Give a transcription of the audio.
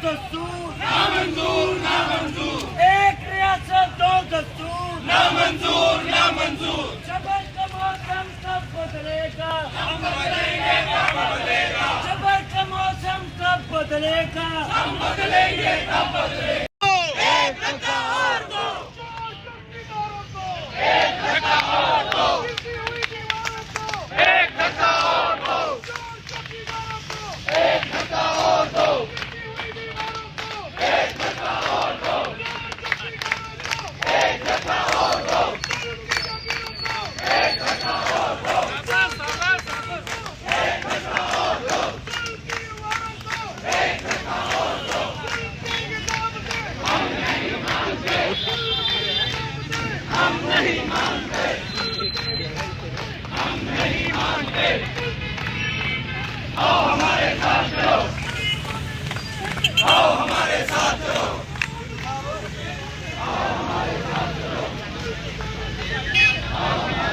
दस्तूर नामंजूर नामंजूर, एक रियासत दो दस्तूर नामंजूर नामंजूर, जबर का मौसम कब बदलेगा, हम बदलेंगे तब बदलेगा, जबर का मौसम कब बदलेगा, हम बदलेंगे तब बदलेगा। एक धक्का और दो, एक धक्का और दो, एक धक्का और दो, एक धक्का और दो, एक धक्का और दो, एक धक्का और दो, एक धक्का और दो, एक धक्का और दो, एक धक्का और दो। हम नहीं मानते, हम नहीं मानते, हम नहीं मानते।